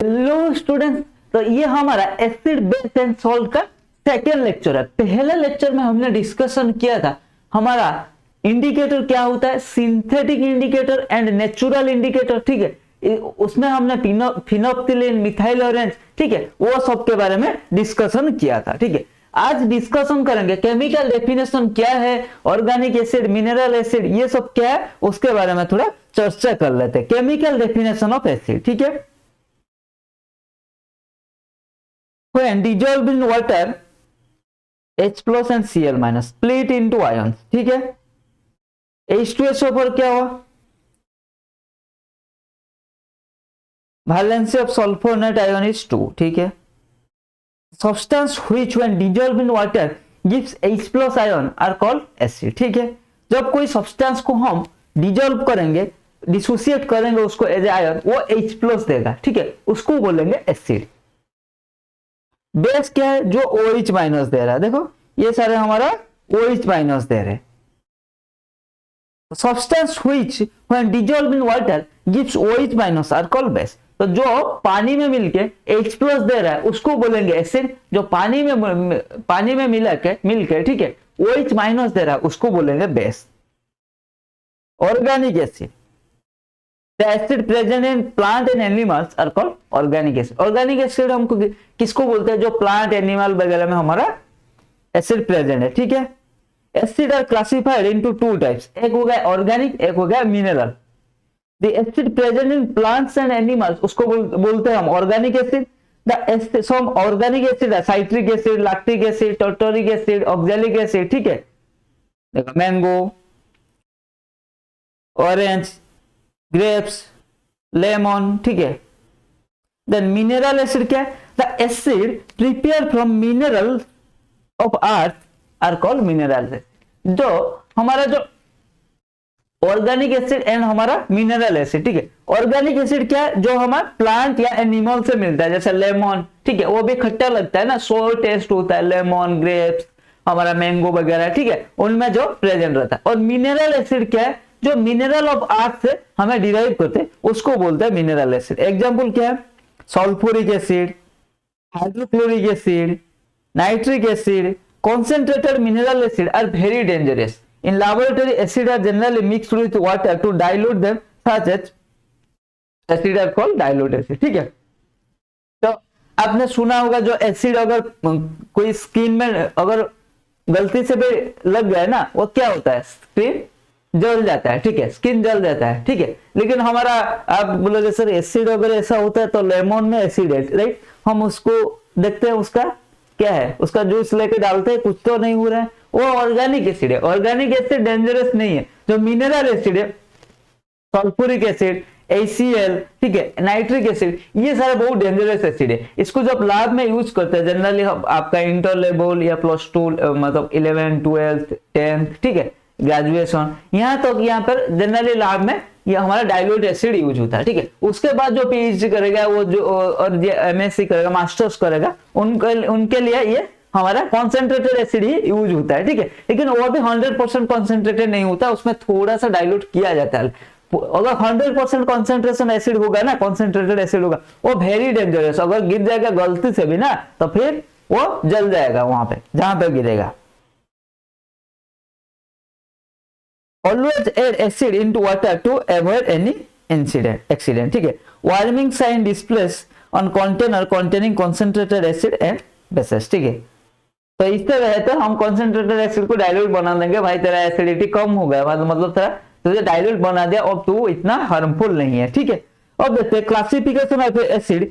Hello students, तो ये हमारा एसिड बेस एंड सॉल्ट का सेकेंड लेक्चर है। पहले लेक्चर में हमने डिस्कशन किया था हमारा इंडिकेटर क्या होता है, synthetic indicator and natural indicator. ठीक है, उसमें हमने फिनोक्सिलिन, मिथाइल ऑरेंज, ठीक है, वो सब के बारे में डिस्कशन किया था। ठीक है, आज डिस्कशन करेंगे केमिकल डेफिनेशन क्या है, ऑर्गेनिक एसिड, मिनरल एसिड, ये सब क्या है उसके बारे में थोड़ा चर्चा कर लेते हैं। केमिकल डेफिनेशन ऑफ एसिड, ठीक है। When dissolved in water, H plus and Cl minus split into ions, ठीक है। H2SO पर क्या हुआ, valency of sulfur net ion is 2, ठीक है। Substance which when dissolved in water gives H plus ion are called acid, ठीक है। जब कोई सब्सटेंस को हम डिजोल्व करेंगे, डिसोसिएट करेंगे उसको एज ए आयन, वो H plus देगा, ठीक है, उसको बोलेंगे एसिड। बेस क्या है, जो OH माइनस दे रहा है, देखो ये सारे हमारा OH माइनस दे रहे हैं। Substance which when dissolved in water gives OH minus are called base. तो जो पानी में मिलके H प्लस दे रहा है उसको बोलेंगे एसिड। जो पानी में मिलके ठीक है OH माइनस दे रहा है उसको बोलेंगे base. Organic acid, The acid present in plant and animals are called organic acid. Organic acid हमको किसको बोलते हैं, जो प्लांट एनिमल वगैरह में हमारा एसिड प्रेजेंट है, ठीक है। Acid are classified into two types, एक हो गया ऑर्गेनिक, एक हो गया mineral. The acid present in plants and animals उसको बोलते हैं हम organic acid. The some organic acid है citric acid, lactic acid, tartaric acid, oxalic acid, ठीक है। देखो मैंगो, ऑरेंज, ग्रेप्स, लेमन, ठीक है। देन मिनरल एसिड क्या है, the acid prepare from mineral of earth are called mineral acid. जो हमारा जो ऑर्गेनिक एसिड एंड हमारा मिनरल एसिड, ठीक है। ऑर्गेनिक एसिड क्या है, जो हमारा प्लांट या एनिमल से मिलता है, जैसे लेमन, ठीक है, वो भी खट्टा लगता है ना, सोर टेस्ट होता है, लेमन, ग्रेप्स, हमारा मैंगो वगैरह, ठीक है, उनमें जो प्रेजेंट रहता है। और मिनरल एसिड क्या है, जो मिनरल ऑफ अर्थ से हमें डिराइव करते हैं उसको बोलते हैं मिनरल एसिड। एग्जांपल क्या है, sulphuric acid, hydrochloric acid, nitric acid. concentrated mineral acid are very dangerous in laboratory. Acid are generally mixed with water to dilute them, such as acid are called dilute acid, ठीक है। तो आपने सुना होगा जो acid अगर कोई skin में अगर गलती से भी लग गया ना, वो क्या होता है, स्किन जल जाता है, ठीक है, स्किन जल जाता है, ठीक है। लेकिन हमारा आप बोलोगे सर एसिड अगर ऐसा होता है तो लेमन में एसिड है, राइट, हम उसको देखते हैं उसका क्या है, उसका जूस लेके डालते हैं, कुछ तो नहीं हो रहा है, वो ऑर्गेनिक एसिड है। ऑर्गेनिक एसिड डेंजरस नहीं है। जो मिनरल एसिड है, सल्फ्यूरिक एसिड, HCl, ठीक है, नाइट्रिक एसिड, ये सारे बहुत डेंजरस एसिड है। इसको जब लैब में यूज करते हैं जनरली आपका इंटर लेवल या प्लस टू मतलब 11, 12, 10, ठीक है, ग्रेजुएशन, यहाँ तक यहाँ पर जनरली लैब में ये हमारा डाइल्यूट एसिड यूज होता है, ठीक है। उसके बाद जो PhD करेगा वो जो और जो MSc करेगा, मास्टर्स करेगा, उनके लिए ये हमारा कॉन्सेंट्रेटेड एसिड ही यूज होता है, ठीक है। लेकिन वो भी 100% कॉन्सेंट्रेटेड नहीं होता, उसमें थोड़ा सा डाइल्यूट किया जाता है। अगर 100% कॉन्सेंट्रेशन एसिड होगा ना, कॉन्सेंट्रेटेड एसिड होगा, वो वेरी डेंजरस, अगर गिर जाएगा गलती से भी ना तो फिर वो जल जाएगा वहां पे जहां पे गिरेगा। Always add acid into water to avoid any accident, ठीक है। Warming sign displays on container containing concentrated acid and bases, ठीक है। तो इससे बेहतर हम concentrated acid को डाइल्यूट बना देंगे, भाई तेरा एसिडिटी कम हो गया, मतलब तेरा तुझे डाइल्यूट बना दिया और तू इतना हार्मफुल नहीं है, ठीक है। अब देखते हैं classification of acid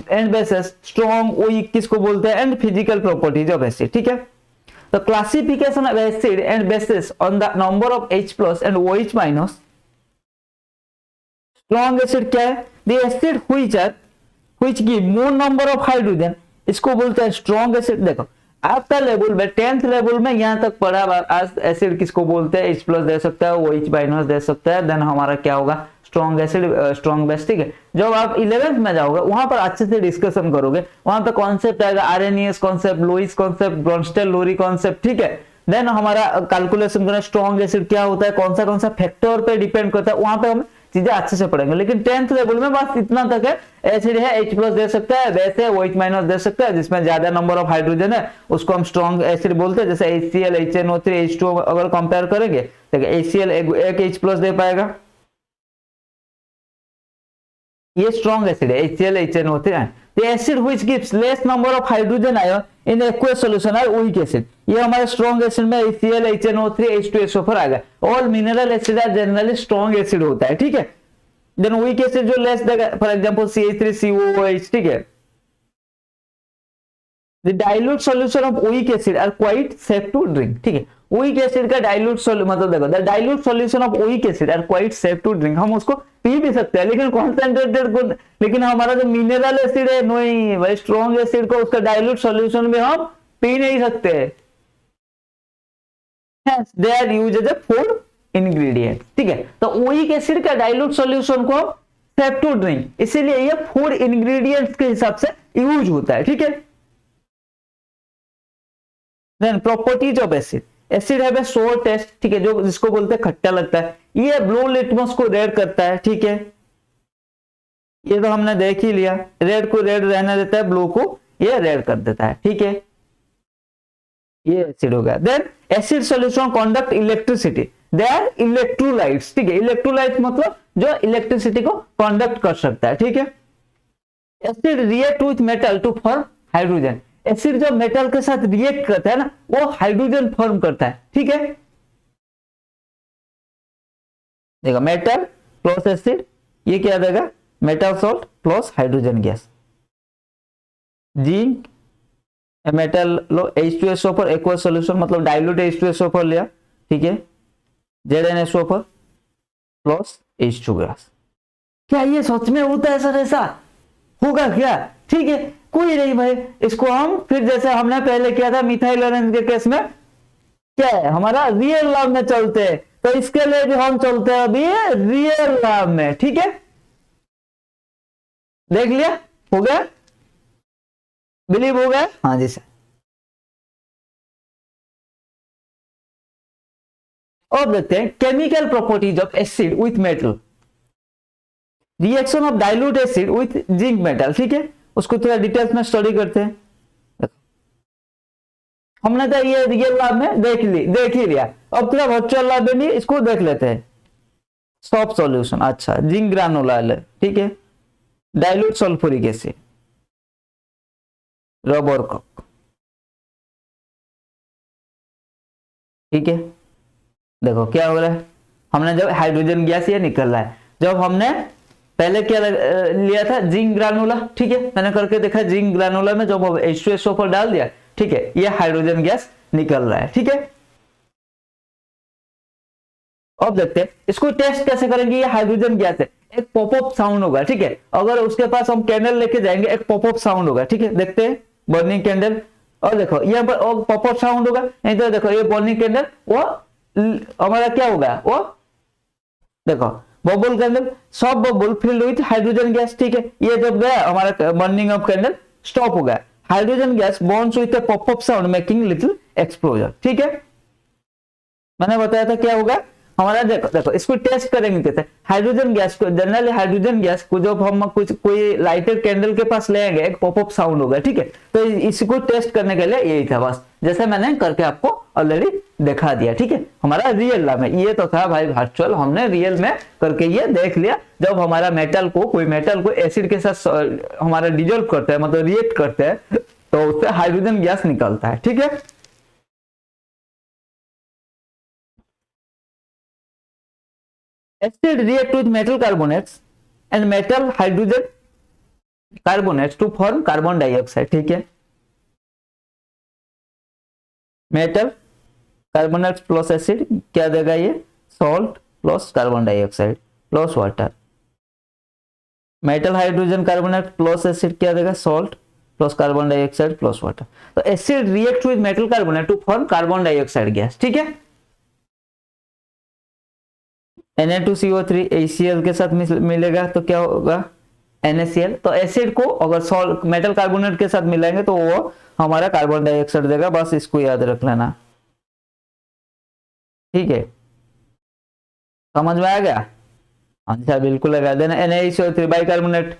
and bases, strong, weak किसको बोलते हैं, and physical properties of acid, ठीक है। The classification of acid and bases on the number of H plus and OH minus. Strong acid क्या है, the acid which give more number of hydrogen, इसको बोलते हैं strong acid। देखो आपका level में 10th लेवल में यहाँ तक पढ़ा, आज एसिड किसको बोलते हैं, H प्लस दे सकता है, OH माइनस दे सकता है, देन हमारा क्या होगा, स्ट्रॉन्ग एसिड, स्ट्रॉन्ग बेस, ठीक है। जब आप 11th में जाओगे वहां पर अच्छे से डिस्कशन करोगे, वहां पे कॉन्सेप्ट आएगा आरएनएस कॉन्सेप्ट, लोइस कॉन्सेप्ट, ब्रोंस्टेल लोरी कॉन्सेप्ट, ठीक है। देन हमारा कैलकुलेशन करना स्ट्रॉन्ग एसिड क्या होता है, कौन सा फैक्टर पे डिपेंड करता है, वहां पे हम चीजें अच्छे से पढ़ेंगे, लेकिन 10th लेवल में बस इतना तक है, एसिड है H प्लस दे सकता है, बेस है OH माइनस दे सकता है, जिसमें ज्यादा नंबर ऑफ हाइड्रोजन है उसको हम स्ट्रॉन्ग एसिड बोलते हैं। जैसे HCl HNO3 H2O अगर कंपेयर करेंगे तो HCl एक H प्लस दे पाएगा, ये स्ट्रॉन्ग एसिड है HCl HNO3। The acid which gives less number of hydrogen ion in aqueous solution are weak acid। ये हमारे स्ट्रॉन्ग एसिड में HCl HNO3 H2SO4 आ गया। All mineral acid are generally strong acid होता है, ठीक है। देन वीक एसिड जो लेस देगा, फॉर एग्जांपल CH3COOH, ठीक है। The dilute solution of weak acid are quite safe to drink, ठीक है। weak acid का dilute solution मतलब देखो, the dilute solution of weak acid are quite safe to drink, हम उसको पी भी सकते हैं, लेकिन कॉन्सेंट्रेटेड को, लेकिन हमारा जो मिनरल एसिड है नहीं भाई, स्ट्रॉन्ग एसिड को उसका डाइल्यूट सॉल्यूशन में हम पी नहीं सकते। They are use as a food ingredient, ठीक है। तो वीक एसिड का डाइल्यूट सॉल्यूशन को सेफ टू ड्रिंक, इसीलिए ये फूड इंग्रेडिएंट्स के हिसाब से यूज होता है, ठीक है। Then properties of acid, acid have a sour taste, ठीक है, जो जिसको बोलते हैं खट्टा लगता है। ये ब्लू लिटमस को रेड करता है, ठीक है, ये तो हमने देख ही लिया। रेड को रेड रहने देता है, ब्लू को ये रेड कर देता है, ठीक है, ये एसिड हो गया। देन acid solution conduct electricity, they are electrolytes, ठीक है। इलेक्ट्रोलाइट मतलब जो इलेक्ट्रिसिटी को कंडक्ट कर सकता है, ठीक है। Acid react with metal to form hydrogen, acid जो मेटल के साथ रिएक्ट करता है ना, वो हाइड्रोजन फॉर्म करता है, ठीक है। देखो मेटल प्लस एसिड, ये क्या देगा, metal salt plus hydrogen gas. Zinc metal लो H2SO पर एक्वस सॉल्यूशन मतलब डाइल्यूट H2SO पर लिया, ठीक है, ZnSO पर प्लस H2 गैस। क्या ये सच में होता है सर, ऐसा होगा क्या, ठीक है। कोई नहीं भाई, इसको हम फिर जैसे हमने पहले किया था मिथाइल ऑरेंज के केस में, क्या है हमारा रियल लैब में चलते हैं, तो इसके लिए भी हम चलते हैं अभी रियल लैब में, ठीक है। देख लिया, हो गया, बिलीव हो गया, हाँ जी सर। और देखते हैं chemical properties of acid with metal, reaction of dilute acid with zinc metal, ठीक है, उसको थोड़ा डिटेल्स में स्टडी करते हैं। हमने तो ये रियल लैब में देख ही लिया, अब थोड़ा वर्चुअल लैब में इसको देख लेते हैं। सॉफ्ट सॉल्यूशन, अच्छा जिंक ग्रानुला, ठीक है, dilute sulphuric acid, rubber cup, ठीक है। देखो क्या हो रहा है, हमने जब हाइड्रोजन गैस ये निकल रहा है, जब हमने पहले क्या लिया था जिंक ग्रानुला, ठीक है, मैंने करके देखा जिंक ग्रानुला में जब H2SO पर डाल दिया, ठीक है, ये हाइड्रोजन गैस निकल रहा है, ठीक है। अब देखते हैं इसको टेस्ट कैसे करेंगे। ये हाइड्रोजन गैस है, एक पॉपअप साउंड होगा, ठीक है, अगर उसके पास हम कैंडल लेके जाएंगे एक पॉपअप साउंड होगा, ठीक है। देखते हैं बर्निंग कैंडल, और देखो यहाँ पर पॉपअप साउंड होगा, नहीं तो देखो ये बर्निंग कैंडल, वो हमारा क्या होगा, वो देखो बबल कैंडल, सब bubble filled with hydrogen gas, ठीक है। ये जब गया हमारा बर्निंग ऑफ कैंडल स्टॉप हो गया, hydrogen gas bonds with a popup sound making little explosion, ठीक है। मैंने बताया था क्या होगा हमारा, देखो इसको टेस्ट करेंगे कैसे। हाइड्रोजन गैस को, जनरली हाइड्रोजन गैस को जब हम कुछ कोई लाइटर कैंडल के पास ले आएंगे एक पॉपअप साउंड होगा, ठीक है। तो इसको टेस्ट करने के लिए यही था बस, जैसे मैंने करके आपको ऑलरेडी दिखा दिया, ठीक है। हमारा रियल लैब में ये तो था भाई वर्चुअल, हमने रियल में करके ये देख लिया। जब हमारा मेटल को, कोई मेटल को एसिड के साथ हमारा डिजोल्व करता है, मतलब रिएक्ट करते हैं, तो उससे हाइड्रोजन गैस निकलता है, ठीक है। Acid react with metal carbonates and metal hydrogen carbonates to form carbon dioxide, ठीक है। मेटल कार्बोनेट प्लस एसिड क्या देगा, ये salt plus carbon dioxide plus water. Metal hydrogen carbonate plus acid क्या देगा, salt plus carbon dioxide plus water. तो acid react with metal carbonate to form carbon dioxide gas, ठीक है। Na2CO3 HCl के साथ मिलेगा तो क्या होगा, NaCl। तो एसिड को अगर सॉल्ट मेटल कार्बोनेट के साथ मिलाएंगे तो वो हमारा कार्बन डाइऑक्साइड देगा, बस इसको याद रख लेना, ठीक है। समझ में आ गया। आंसर बिल्कुल लगा देना। NaCO3 बाइकार्बोनेट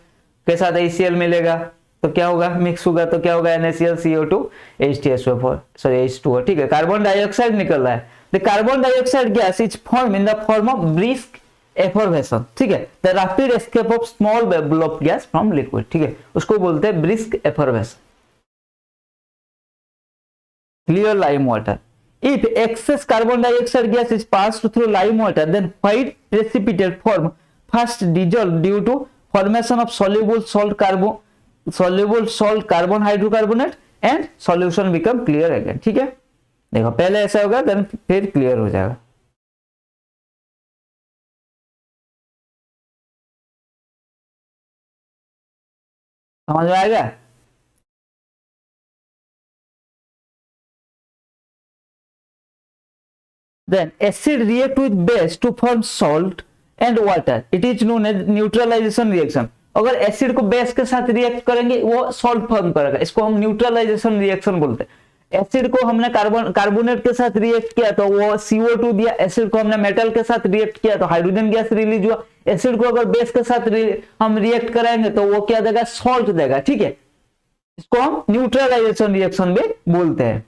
के साथ HCl मिलेगा तो क्या होगा, मिक्स होगा तो क्या होगा, NaCl CO2 H2O4 sorry H2O, ठीक है। कार्बन डाइऑक्साइड निकल रहा है, the carbon dioxide gas is form in the form of brisk effervescence, ठीक है, the rapid escape of small bubble of gas from liquid, ठीक है, उसको बोलते हैं brisk effervescence. Clear lime water, if excess carbon dioxide gas is passed through lime water, then white precipitate form first dissolve due to formation of soluble salt carbon hydrocarbonate and solution become clear again, ठीक है। देखो पहले ऐसा होगा then फिर clear हो जाएगा। समझ में आएगा? Then acid react with base to form salt and water. It is known as neutralization reaction. अगर एसिड को बेस के साथ रिएक्ट करेंगे वो सॉल्ट फॉर्म करेगा, इसको हम न्यूट्रलाइजेशन रिएक्शन बोलते हैं। एसिड को हमने कार्बोनेट के साथ रिएक्ट किया तो वो CO2 दिया, एसिड को हमने मेटल के साथ रिएक्ट किया तो हाइड्रोजन गैस रिलीज हुआ। एसिड को अगर बेस के साथ हम रिएक्ट कराएंगे तो वो क्या देगा, सॉल्ट देगा, ठीक है। इसको हम न्यूट्रलाइजेशन रिएक्शन भी बोलते हैं।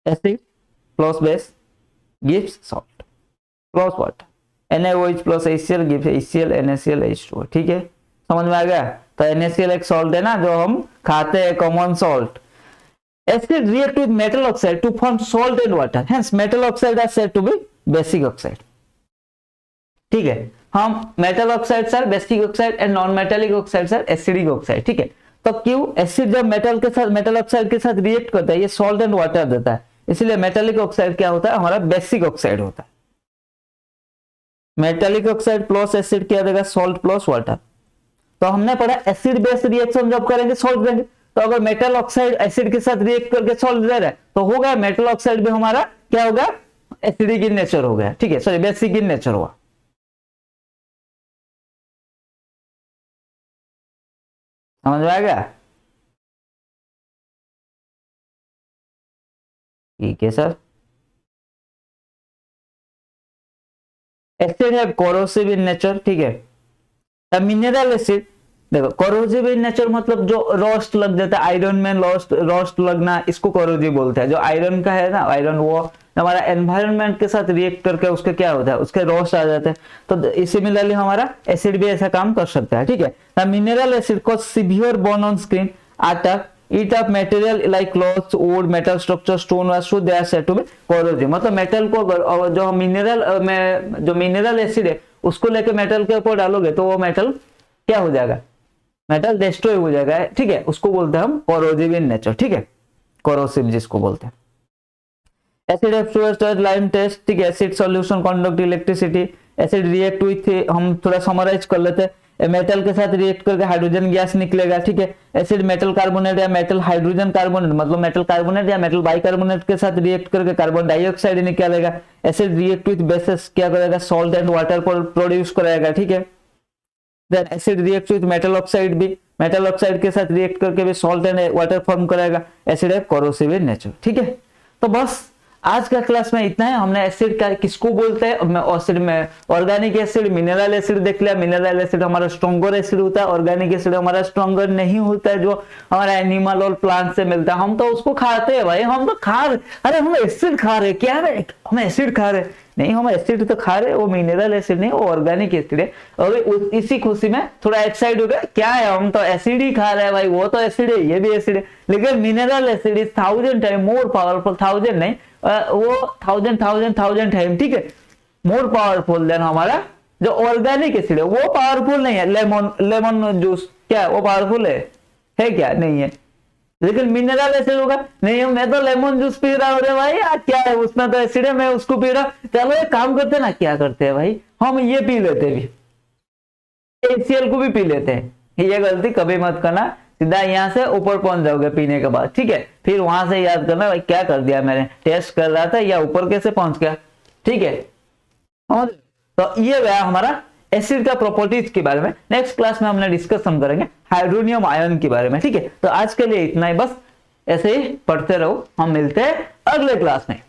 Acid plus base gives salt plus water, NaOH plus HCl gives HCl NaCl H2O, ठीक है। समझ में आ गया? तो NaCl एक सॉल्ट है ना जो हम खाते हैं, common salt. Acid react with metal oxide to form salt and water, hence metal oxide are said to be basic oxide, ठीक है। हम metal oxide sir basic oxide and non metallic oxide sir acidic oxide, ठीक है। तो क्यों, acid जब metal के साथ मेटल ऑक्साइड के साथ रिएक्ट करता है ये सॉल्ट एंड वाटर देता है, इसलिए मेटालिक ऑक्साइड क्या होता है, हमारा बेसिक ऑक्साइड होता है। मेटालिक ऑक्साइड प्लस एसिड क्या देगा, सॉल्ट प्लस वाटर। तो हमने पढ़ा एसिड बेस रिएक्शन जब करेंगे सॉल्ट देंगे, तो अगर मेटल ऑक्साइड एसिड के साथ रिएक्ट करके सॉल्ट दे रहा है तो हो गया मेटल ऑक्साइड भी हमारा क्या होगा, एसिडिक इन नेचर हो गया, ठीक है, सॉरी बेसिक इन नेचर हुआ। समझ में आएगा? ठीक है सर। एसिड है कोरोसिव इन नेचर, ठीक है। मिनरल एसिड देखो कोरोसिव इन नेचर मतलब जो रोस्ट लग जाता है, आयरन में रोस्ट लगना, इसको कोरोसिव बोलते हैं। जो आयरन का है ना, आयरन वो हमारा एनवायरनमेंट के साथ रिएक्ट करके उसके क्या होता है, उसके रोस्ट आ जाते हैं। तो सिमिलरली हमारा एसिड भी ऐसा काम कर सकता है, ठीक है। मिनरल एसिड को severe burn on screen attack eat up material like cloth, wood, metal structure, stone, so they are said to be corrosive। मतलब मेटल को अगर जो मिनरल में जो मिनरल एसिड है उसको लेके मेटल के ऊपर डालोगे तो वो मेटल क्या हो जाएगा, मेटल डिस्ट्रॉय हो जाएगा, ठीक है। उसको बोलते हैं हम कोरोसिव इन नेचर, ठीक है, कोरोसिव जिसको बोलते हैं। एसिड एब्सोर्बेंस लाइम टेस्ट, ठीक है। Acid solution conduct electricity, acid react with, हम थोड़ा समराइज कर लेते हैं, मेटल के साथ रिएक्ट करके हाइड्रोजन गैस निकलेगा, ठीक है। एसिड मेटल कार्बोनेट या मेटल हाइड्रोजन कार्बोनेट मतलब मेटल कार्बोनेट या मेटल बाइकार्बोनेट के साथ रिएक्ट करके कार्बन डाइऑक्साइड निकालेगा। एसिड रिएक्ट विथ बेसेस क्या करेगा, सॉल्ट एंड वाटर प्रोड्यूस कराएगा, ठीक है। Then acid react with metal oxide भी, मेटल ऑक्साइड के साथ रिएक्ट करके भी सॉल्ट एंड वाटर फॉर्म कराएगा। एसिड है कोरोसिव इन नेचर, ठीक है। तो बस आज का क्लास में इतना है। हमने एसिड का किसको बोलते हैं, एसिड में ऑर्गेनिक एसिड, मिनरल एसिड देख लिया। मिनरल एसिड हमारा स्ट्रॉन्गर एसिड होता है, ऑर्गेनिक एसिड हमारा स्ट्रॉन्गर नहीं होता है, जो हमारा एनिमल और प्लांट से मिलता है। हम तो उसको खाते हैं भाई, हम तो खा रहे, अरे हम एसिड खा रहे, क्या है हम एसिड खा रहे, नहीं हम एसिड तो खा रहे, वो मिनरल एसिड नहीं, वो ऑर्गेनिक एसिड है। और इसी खुशी में थोड़ा एक्साइड हो गया, क्या है हम तो एसिड ही खा रहे हैं भाई, वो तो एसिड है, ये भी एसिड है। लेकिन mineral acid is 1000 time more powerful, 1000 नहीं वो 1000 टाइम, ठीक है, मोर पावरफुल देन हमारा जो ऑर्गेनिक एसिड है। वो पावरफुल नहीं है, लेमन जूस क्या वो पावरफुल है क्या, नहीं है। लेकिन मिनरल एसिड होगा, नहीं मैं तो लेमन जूस पी रहा हूँ भाई, क्या है उसमें तो एसिड है, मैं उसको पी रहा। चलो एक काम करते हैं ना, क्या करते हैं भाई, हम ये पी लेते भी, HCl को भी पी लेते हैं। ये गलती कभी मत करना, सीधा यहाँ से ऊपर पहुंच जाओगे पीने के बाद, ठीक है। फिर वहां से याद करना भाई क्या कर दिया मैंने, टेस्ट कर रहा था या ऊपर कैसे पहुंच गया, ठीक है। तो ये गया हमारा एसिड का प्रॉपर्टीज के बारे में। नेक्स्ट क्लास में हमने डिस्कशन करेंगे हाइड्रोनियम आयन के बारे में, ठीक है। तो आज के लिए इतना ही, बस ऐसे ही पढ़ते रहो, हम मिलते हैं अगले क्लास में।